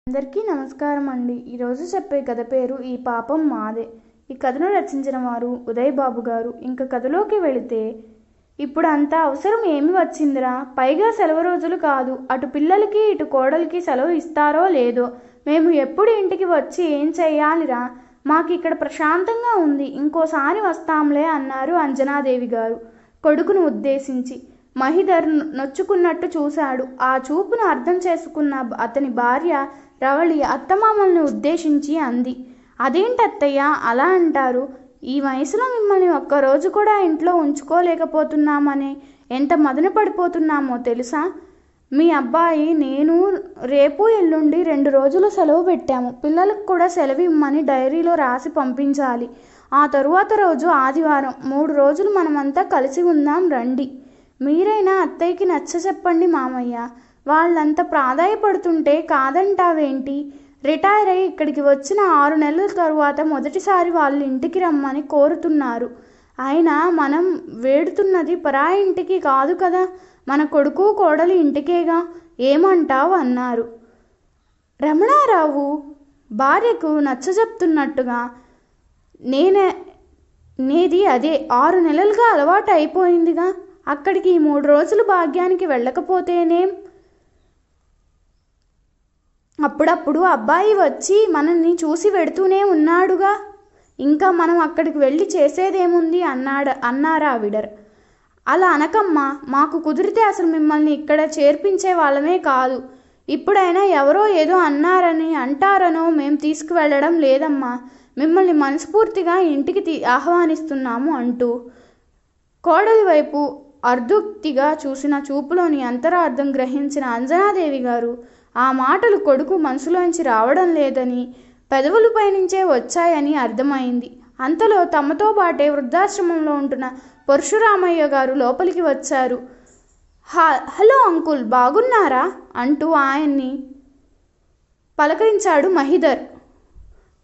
అందరికీ నమస్కారం అండి. ఈరోజు చెప్పే కథ పేరు ఈ పాపం మాదే. ఈ కథను రచించిన వారు ఉదయ్ బాబు గారు. ఇంకా కథలోకి వెళితే, ఇప్పుడు అంత అవసరం ఏమి వచ్చిందిరా? పైగా సెలవు రోజులు కాదు. అటు పిల్లలకి ఇటు కోడలికి సెలవు ఇస్తారో లేదో. మేము ఎప్పుడు ఇంటికి వచ్చి ఏం చెయ్యాలిరా? మాకు ఇక్కడ ప్రశాంతంగా ఉంది. ఇంకోసారి వస్తాంలే అన్నారు అంజనాదేవి గారు కొడుకును ఉద్దేశించి. మహిధర్ నొచ్చుకున్నట్టు చూశాడు. ఆ చూపును అర్థం చేసుకున్న అతని భార్య రవళి అత్తమామల్ని ఉద్దేశించి అంది, అదేంటత్తయ్య అలా అంటారు? ఈ వయసులో మిమ్మల్ని ఒక్కరోజు కూడా ఇంట్లో ఉంచుకోలేకపోతున్నామని ఎంత మదన పడిపోతున్నామో తెలుసా? మీ అబ్బాయి నేను రేపు ఎల్లుండి 2 రోజులు సెలవు పెట్టాము. పిల్లలకు కూడా సెలవు ఇమ్మని డైరీలో రాసి పంపించాలి. ఆ తరువాత రోజు ఆదివారం. 3 రోజులు మనమంతా కలిసి ఉందాం రండి. మీరైనా అత్తయ్యకి నచ్చ చెప్పండి మామయ్య. వాళ్ళంత ప్రాధాయపడుతుంటే కాదంటావేంటి? రిటైర్ అయ్యి ఇక్కడికి వచ్చిన 6 నెలల తరువాత మొదటిసారి వాళ్ళ ఇంటికి రమ్మని కోరుతున్నారు. అయినా మనం వేడుతున్నది పరాయి ఇంటికి కాదు కదా, మన కొడుకు కోడలి ఇంటికేగా. ఏమంటావు అన్నారు. రమణారావు భార్యకు నచ్చజెప్తున్నట్టుగా, నేది అదే 6 నెలలుగా అలవాటు అయిపోయిందిగా. అక్కడికి 3 రోజులు భాగ్యానికి వెళ్ళకపోతేనేం? అప్పుడప్పుడు అబ్బాయి వచ్చి మనల్ని చూసి వెడుతూనే ఉన్నాడుగా. ఇంకా మనం అక్కడికి వెళ్ళి చేసేదేముంది అన్నారావిడ. అలా అనకమ్మా. మాకు కుదిరితే అసలు మిమ్మల్ని ఇక్కడ చేర్పించే వాళ్ళమే కాదు. ఇప్పుడైనా ఎవరో ఏదో అంటారనో మేము తీసుకువెళ్ళడం లేదమ్మా. మిమ్మల్ని మనస్ఫూర్తిగా ఇంటికి ఆహ్వానిస్తున్నాము అంటూ కోడలి వైపు అర్ధుక్తిగా చూసిన చూపులోని అంతరార్థం గ్రహించిన అంజనాదేవి గారు ఆ మాటలు కొడుకు మనసులోంచి రావడం లేదని, పెదవులపై నుంచే వచ్చాయని అర్థమైంది. అంతలో తమతో బాటే వృద్ధాశ్రమంలో ఉంటున్న పరశురామయ్య గారు లోపలికి వచ్చారు. హలో అంకుల్, బాగున్నారా అంటూ ఆయన్ని పలకరించాడు మహిధర్.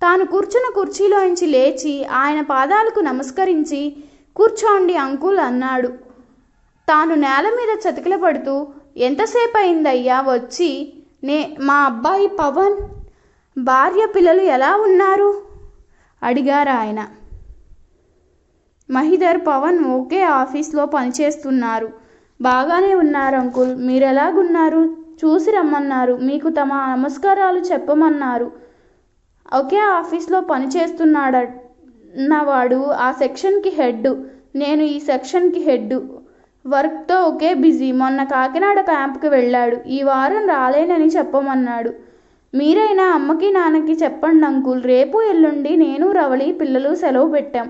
తాను కూర్చున్న కుర్చీలోంచి లేచి ఆయన పాదాలకు నమస్కరించి, కూర్చోండి అంకుల్ అన్నాడు. తాను నేల మీద చతికిలపడుతూ, ఎంతసేపు అయిందయ్యా వచ్చి? మా అబ్బాయి పవన్, భార్య, పిల్లలు ఎలా ఉన్నారు అడిగారు ఆయన. మహిధర్, పవన్ ఒకే ఆఫీస్లో పనిచేస్తున్నారు. బాగానే ఉన్నారు అంకుల్. మీరెలాగున్నారు? చూసి రమ్మన్నారు. మీకు తమ నమస్కారాలు చెప్పమన్నారు. ఒకే ఆఫీస్లో పనిచేస్తున్నాడన్నవాడు ఆ సెక్షన్కి హెడ్. నేను ఈ సెక్షన్కి హెడ్. వర్క్తో ఒకే బిజీ. మొన్న కాకినాడ క్యాంప్కి వెళ్ళాడు. ఈ వారం రాలేనని చెప్పమన్నాడు. మీరైనా అమ్మకి నాన్నకి చెప్పండి అంకుల్. రేపు ఎల్లుండి నేను రవళి పిల్లలు సెలవు పెట్టాం.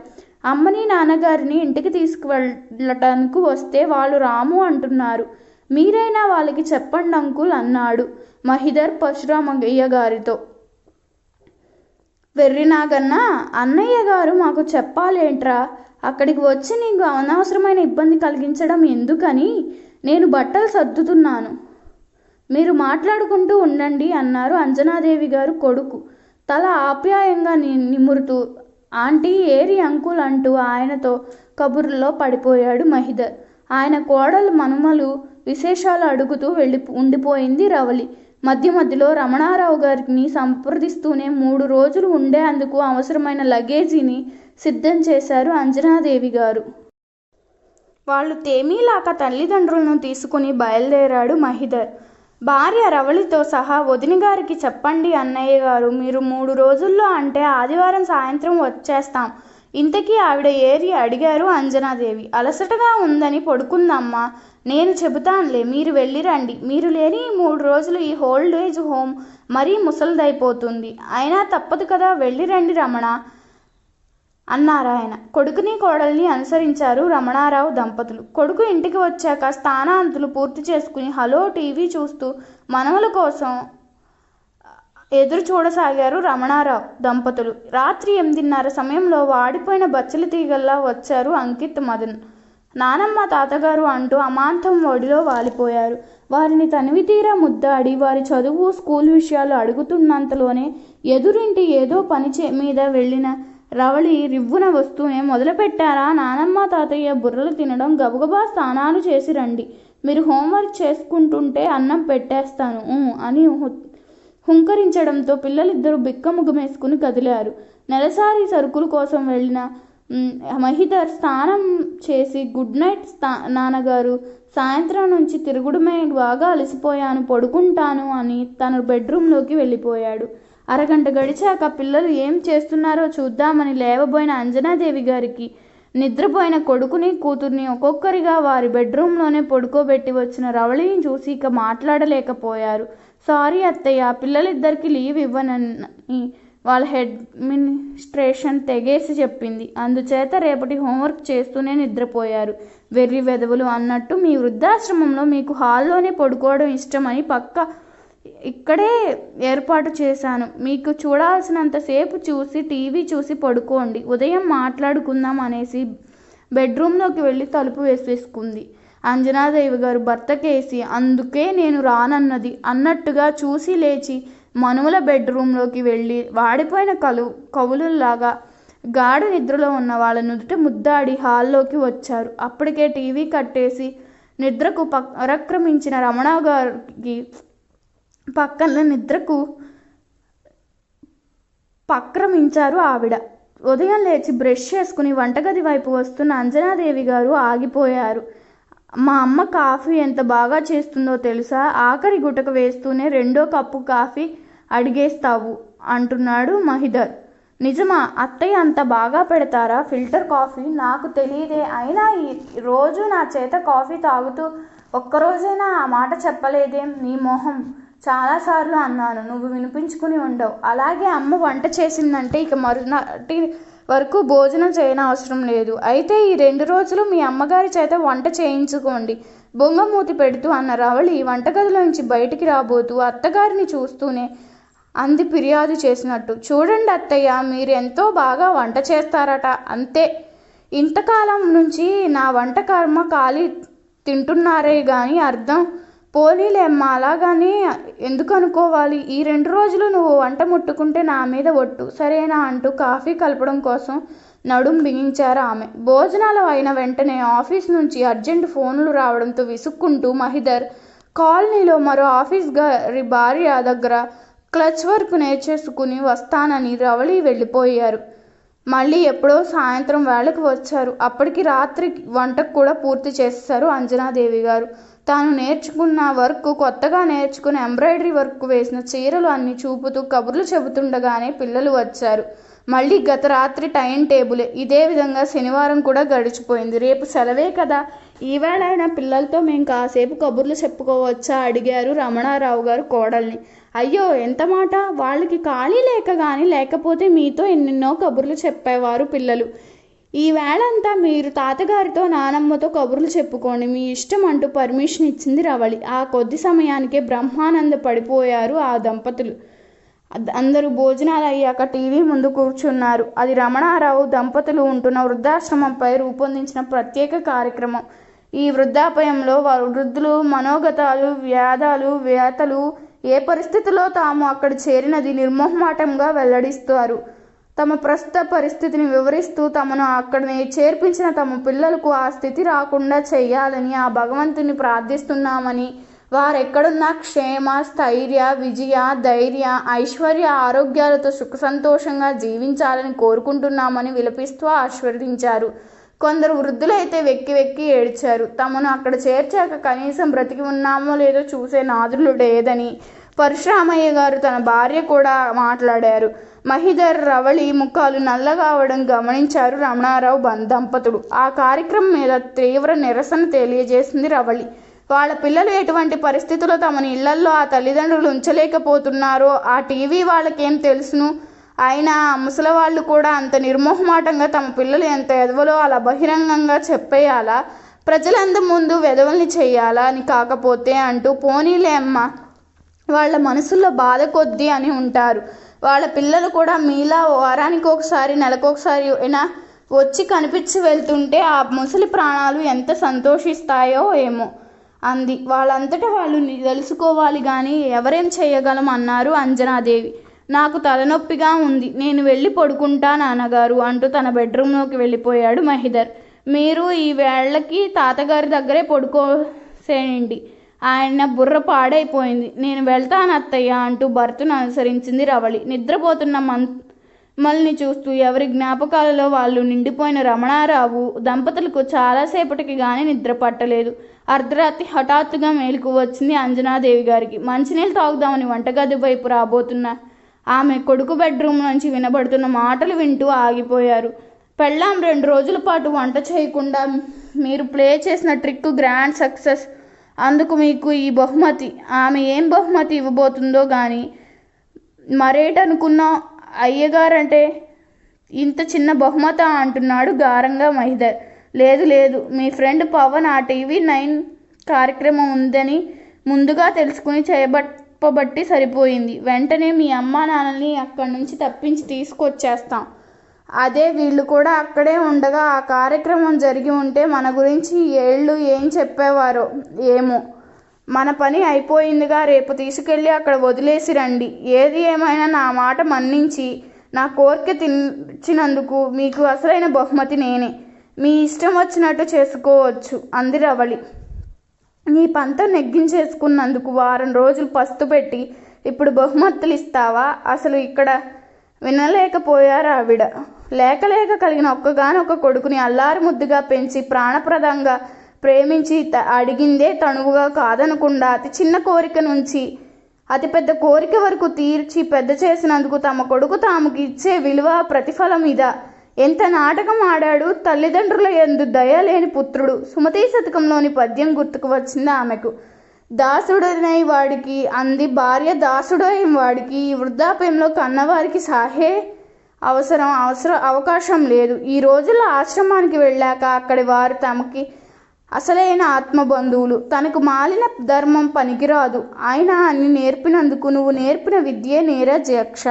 అమ్మని నాన్నగారిని ఇంటికి తీసుకువెళ్ళటానికి వస్తే వాళ్ళు రాము అంటున్నారు. మీరైనా వాళ్ళకి చెప్పండి అంకుల్ అన్నాడు మహిధర్ పరశురామయ్య గారితో. వెర్రినాగన్నా, అన్నయ్య గారు మాకు చెప్పాలేంట్రా? అక్కడికి వచ్చి నీకు అనవసరమైన ఇబ్బంది కలిగించడం ఎందుకని నేను బట్టలు సర్దుతున్నాను. మీరు మాట్లాడుకుంటూ ఉండండి అన్నారు అంజనాదేవి గారు కొడుకు తల ఆప్యాయంగా నిమురుతూ. ఆంటీ, ఏరి అంకుల్ అంటూ ఆయనతో కబుర్లో పడిపోయాడు మహిధర్. ఆయన కోడలు మనుమలు విశేషాలు అడుగుతూ ఉండిపోయింది రవళి. మధ్య మధ్యలో రమణారావు గారిని సంప్రదిస్తూనే 3 రోజులు ఉండేందుకు అవసరమైన లగేజీని సిద్ధం చేశారు అంజనాదేవి గారు. వాళ్ళు తేమీలాక తల్లిదండ్రులను తీసుకుని బయలుదేరాడు మహిధర్. భార్య రవళితో సహా, వదిన గారికి చెప్పండి అన్నయ్య గారు, మీరు 3 రోజుల్లో అంటే ఆదివారం సాయంత్రం వచ్చేస్తాం. ఇంతకీ ఆవిడ ఏరి అడిగారు అంజనాదేవి. అలసటగా ఉందని పడుకుందమ్మా. నేను చెబుతానులే, మీరు వెళ్ళిరండి. మీరు లేని 3 రోజులు ఈ ఓల్డ్ ఏజ్ హోమ్ మరీ ముసలిదైపోతుంది. అయినా తప్పదు కదా, వెళ్ళిరండి రమణ అన్నారాయన. కొడుకుని కోడల్ని అనుసరించారు రమణారావు దంపతులు. కొడుకు ఇంటికి వచ్చాక స్నానాంతులు పూర్తి చేసుకుని హలో టీవీ చూస్తూ మనవల కోసం ఎదురు చూడసాగారు రమణారావు దంపతులు. రాత్రి 8:30 సమయంలో వాడిపోయిన బచ్చలి తీగల్లా వచ్చారు అంకిత్, మదన్. నానమ్మ, తాతగారు అంటూ అమాంతం ఒడిలో వాలిపోయారు. వారిని తనివితీరా ముద్దాడి వారి చదువు, స్కూల్ విషయాలు అడుగుతున్నంతలోనే ఎదురింటి ఏదో పని మీద వెళ్ళిన రవళి రివ్వున వస్తూనే, మొదలుపెట్టారా నానమ్మ తాతయ్య బుర్రలు తినడం? గబగబా స్నానాలు చేసి రండి. మీరు హోంవర్క్ చేసుకుంటుంటే అన్నం పెట్టేస్తాను అని హుంకరించడంతో పిల్లలిద్దరూ బిక్కముఖమేసుకుని కదిలారు. నెలసారి సరుకుల కోసం వెళ్ళిన మహిధర్ స్నానం చేసి గుడ్ నైట్ నాన్నగారు, సాయంత్రం నుంచి తిరుగుడమే, బాగా అలసిపోయాను, పడుకుంటాను అని తన బెడ్రూమ్లోకి వెళ్ళిపోయాడు. అరగంట గడిచాక పిల్లలు ఏం చేస్తున్నారో చూద్దామని లేవబోయిన అంజనాదేవి గారికి నిద్రపోయిన కొడుకుని కూతుర్ని ఒక్కొక్కరిగా వారి బెడ్రూమ్లోనే పడుకోబెట్టి వచ్చిన రవళిని చూసి ఇక మాట్లాడలేకపోయారు. సారీ అత్తయ్య, పిల్లలిద్దరికీ లీవ్ ఇవ్వనని వాళ్ళ అడ్మినిస్ట్రేషన్ తెగేసి చెప్పింది. అందుచేత రేపటి హోంవర్క్ చేస్తూనే నిద్రపోయారు. వెర్రి వెధవులు అన్నట్టు మీ వృద్ధాశ్రమంలో మీకు హాల్లోనే పడుకోవడం ఇష్టమని ఇక్కడే ఏర్పాటు చేశాను. మీకు చూడాల్సినంతసేపు చూసి టీవీ చూసి పడుకోండి, ఉదయం మాట్లాడుకుందాం అనేసి బెడ్రూమ్లోకి వెళ్ళి తలుపు వేసేసుకుంది. అంజనాదేవి గారు భర్తకేసి అందుకే నేను రానన్నది అన్నట్టుగా చూసి లేచి మనుమల బెడ్రూమ్లోకి వెళ్ళి వాడిపోయిన కవులులాగా గాఢ నిద్రలో ఉన్న వాళ్ళ నుదుట ముద్దాడి హాల్లోకి వచ్చారు. అప్పటికే టీవీ కట్టేసి నిద్రకు పరక్రమించిన రమణ గారికి నిద్రకు పక్రమించారు ఆవిడ. ఉదయం లేచి బ్రష్ చేసుకుని వంటగది వైపు వస్తున్న అంజనాదేవి గారు ఆగిపోయారు. మా అమ్మ కాఫీ ఎంత బాగా చేస్తుందో తెలుసా? ఆఖరి గుటక వేస్తూనే 2వ కప్పు కాఫీ అడిగేస్తావు అంటున్నాడు మహిధర్. నిజమా? అత్తయ్య అంత బాగా పెడతారా ఫిల్టర్ కాఫీ? నాకు తెలియదే. అయినా ఈ రోజు నా చేత కాఫీ తాగుతూ ఒక్కరోజైనా ఆ మాట చెప్పలేదేం? నీ మొహం. చాలాసార్లు అన్నాను, నువ్వు వినిపించుకుని ఉండవు. అలాగే అమ్మ వంట చేసిందంటే ఇక మరునాటి వరకు భోజనం చేయనవసరం లేదు. అయితే ఈ 2 రోజులు మీ అమ్మగారి చేత వంట చేయించుకోండి బొంగమూతి పెడుతూ అన్న రవళి వంటగదిలోంచి బయటికి రాబోతూ అత్తగారిని చూస్తూనే అంది ఫిర్యాదు చేసినట్టు. చూడండి అత్తయ్య, మీరెంతో బాగా వంట చేస్తారట, అంతే. ఇంతకాలం నుంచి నా వంట కర్మ కాలి తింటున్నారే గాని అర్థం పోనీలేమ్మా, అలాగానే ఎందుకు అనుకోవాలి? ఈ 2 రోజులు నువ్వు వంట ముట్టుకుంటే నా మీద ఒట్టు, సరేనా అంటూ కాఫీ కలపడం కోసం నడుం బిగించారు ఆమె. భోజనాలు అయిన వెంటనే ఆఫీస్ నుంచి అర్జెంట్ ఫోన్లు రావడంతో విసుక్కుంటూ మహిధర్ కాలనీలో మరో ఆఫీస్ గారి భార్య దగ్గర క్లచ్ వర్క్ నేర్చేసుకుని వస్తానని రవళి వెళ్ళిపోయారు. మళ్ళీ ఎప్పుడో సాయంత్రం వేళకు వచ్చారు. అప్పటికి రాత్రి వంటకు కూడా పూర్తి చేసేశారు అంజనాదేవి గారు. తాను నేర్చుకున్న వర్క్, కొత్తగా నేర్చుకుని ఎంబ్రాయిడరీ వర్క్ వేసిన చీరలు అన్ని చూపుతూ కబుర్లు చెబుతుండగానే పిల్లలు వచ్చారు. మళ్ళీ గత రాత్రి టైం టేబులే. ఇదే విధంగా శనివారం కూడా గడిచిపోయింది. రేపు సెలవే కదా, ఈవేళైనా పిల్లలతో మేం కాసేపు కబుర్లు చెప్పుకోవచ్చా అడిగారు రమణారావు గారు కోడల్ని. అయ్యో ఎంత మాట, వాళ్ళకి ఖాళీ లేక కానీ లేకపోతే మీతో ఎన్నెన్నో కబుర్లు చెప్పేవారు పిల్లలు. ఈ వేళంతా మీరు తాతగారితో నానమ్మతో కబుర్లు చెప్పుకోండి, మీ ఇష్టం అంటూ పర్మిషన్ ఇచ్చింది రవళి. ఆ కొద్ది సమయానికే బ్రహ్మానంద పడిపోయారు ఆ దంపతులు. అందరూ భోజనాలు అయ్యాక టీవీ ముందు కూర్చున్నారు. అది రమణారావు దంపతులు ఉంటున్న వృద్ధాశ్రమంపై రూపొందించిన ప్రత్యేక కార్యక్రమం. ఈ వృద్ధాపయంలో వృద్ధులు మనోగతాలు, వ్యాతలు ఏ పరిస్థితిలో తాము అక్కడ చేరినది నిర్మోహమాటంగా వెల్లడిస్తారు. తమ ప్రస్తుత పరిస్థితిని వివరిస్తూ తమను అక్కడ చేర్పించిన తమ పిల్లలకు ఆ స్థితి రాకుండా చెయ్యాలని ఆ భగవంతుని ప్రార్థిస్తున్నామని, వారెక్కడున్నా క్షేమ, స్థైర్య, విజయ, ధైర్య, ఐశ్వర్య, ఆరోగ్యాలతో సుఖ సంతోషంగా జీవించాలని కోరుకుంటున్నామని విలపిస్తూ ఆశీర్వదించారు. కొందరు వృద్ధులైతే వెక్కి వెక్కి ఏడ్చారు. తమను అక్కడ చేర్చాక కనీసం బ్రతికి ఉన్నామో లేదో చూసే నాదులు లేదని పరశురామయ్య గారు తన భార్య కూడా మాట్లాడారు. మహిధర్, రవళి ముఖాలు నల్లగా అవడం గమనించారు రమణారావు దంపతులు. ఆ కార్యక్రమం మీద తీవ్ర నిరసన తెలియజేసింది రవళి. వాళ్ళ పిల్లలు ఎటువంటి పరిస్థితుల్లో తమని ఇళ్లల్లో ఆ తల్లిదండ్రులు ఉంచలేకపోతున్నారో ఆ టీవీ వాళ్ళకేం తెలుసును? అయినా ముసలివాళ్ళు కూడా అంత నిర్మోహమాటంగా తమ పిల్లలు ఎంత ఎదవలో అలా బహిరంగంగా చెప్పేయాలా? ప్రజలందరి ముందు వెధవల్ని చెయ్యాలా అని కాకపోతే అంటూ పోనీలే అమ్మ, వాళ్ళ మనసుల్లో బాధ కొద్దీ అని ఉంటారు. వాళ్ళ పిల్లలు కూడా మీలా వారానికి ఒకసారి, నెలకొకసారి అయినా వచ్చి కనిపించి వెళ్తుంటే ఆ ముసలి ప్రాణాలు ఎంత సంతోషిస్తాయో ఏమో అంది. వాళ్ళంతటా వాళ్ళు తెలుసుకోవాలి కానీ ఎవరేం చేయగలం అన్నారు అంజనాదేవి. నాకు తలనొప్పిగా ఉంది, నేను వెళ్ళి పడుకుంటా నాన్నగారు అంటూ తన బెడ్రూమ్లోకి వెళ్ళిపోయాడు మహిధర్. మీరు ఈ వేళకి తాతగారి దగ్గరే పడుకోసేయండి ఆయన బుర్ర పాడైపోయింది. నేను వెళ్తాను అత్తయ్య అంటూ భర్తను అనుసరించింది రవళి. నిద్రపోతున్న మల్ని చూస్తూ ఎవరి జ్ఞాపకాలలో వాళ్ళు నిండిపోయిన రమణారావు దంపతులకు చాలాసేపటికి గానీ నిద్ర పట్టలేదు. అర్ధరాత్రి హఠాత్తుగా మేలుకు వచ్చింది అంజనాదేవి గారికి. మంచినీళ్ళు తాగుదామని వంటగది వైపు రాబోతున్న ఆమె కొడుకు బెడ్రూమ్ నుంచి వినబడుతున్న మాటలు వింటూ ఆగిపోయారు. పెళ్ళాం 2 రోజుల పాటు వంట చేయకుండా మీరు ప్లే చేసిన ట్రిక్ గ్రాండ్ సక్సెస్. అందుకు మీకు ఈ బహుమతి. ఆమె ఏం బహుమతి ఇవ్వబోతుందో కానీ మరేటనుకున్నావు అయ్యగారంటే ఇంత చిన్న బహుమత అంటున్నాడు గారంగా మహిధర్. లేదు లేదు, మీ ఫ్రెండ్ పవన్ ఆ టీవీ 9 కార్యక్రమం ఉందని ముందుగా తెలుసుకుని చేయబట్టి సరిపోయింది. వెంటనే మీ అమ్మా నాన్నల్ని అక్కడి నుంచి తప్పించి తీసుకొచ్చేస్తాం. అదే వీళ్ళు కూడా అక్కడే ఉండగా ఆ కార్యక్రమం జరిగి ఉంటే మన గురించి ఏళ్ళు ఏం చెప్పేవారో ఏమో. మన పని అయిపోయిందిగా, రేపు తీసుకెళ్ళి అక్కడ వదిలేసి రండి. ఏది ఏమైనా నా మాట మన్నించి నా కోరిక తీర్చినందుకు మీకు అసలైన బహుమతి నేనే. మీ ఇష్టం వచ్చినట్టు చేసుకోవచ్చు అంది రవళి. నీ పంతం నెగ్గించేసుకున్నందుకు వారం రోజులు పస్తు పెట్టి ఇప్పుడు బహుమతులు ఇస్తావా? అసలు ఇక్కడ వినలేకపోయారు ఆవిడ. లేక కలిగిన ఒక్కగానొక్క కొడుకుని అల్లారు ముద్దుగా పెంచి ప్రాణప్రదంగా ప్రేమించి అడిగిందే తణువుగా కాదనకుండా అతి చిన్న కోరిక నుంచి అతిపెద్ద కోరిక వరకు తీర్చి పెద్ద చేసినందుకు తమ కొడుకు తాముకి ఇచ్చే విలువ ప్రతిఫలం ఇదా? ఎంత నాటకం ఆడాడు. తల్లిదండ్రుల యందు దయ లేని పుత్రుడు. సుమతీ శతకంలోని పద్యం గుర్తుకు వచ్చింది ఆమెకు. దాసుడనై వాడికి అంది భార్య, దాసుడై వాడికి ఈ వృద్ధాప్యంలో కన్నవారికి సాహే అవకాశం లేదు. ఈ రోజుల్లో ఆశ్రమానికి వెళ్ళాక అక్కడి వారు తమకి అసలైన ఆత్మబంధువులు. తనకు మాలిన ధర్మం పనికిరాదు. ఆయన అన్ని నేర్పినందుకు నువ్వు నేర్పిన విద్యే నీరజక్ష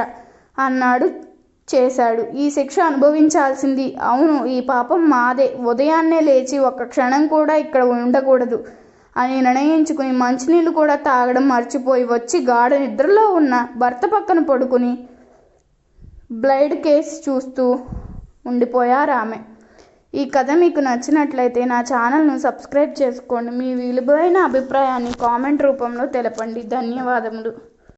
అన్నాడు. చేశాడు. ఈ శిక్ష అనుభవించాల్సింది. అవును, ఈ పాపం మాదే. ఉదయాన్నే లేచి ఒక్క క్షణం కూడా ఇక్కడ ఉండకూడదు అని నిర్ణయించుకుని మంచినీళ్ళు కూడా తాగడం మర్చిపోయి వచ్చి గాఢ నిద్రలో ఉన్న భర్త పక్కన పడుకుని బ్లైడ్ కేసు చూస్తూ ఉండిపోయారు ఆమె. ఈ కథ మీకు నచ్చినట్లయితే నా ఛానల్ను సబ్స్క్రైబ్ చేసుకోండి. మీ విలువైన అభిప్రాయాన్ని కామెంట్ రూపంలో తెలపండి. ధన్యవాదములు.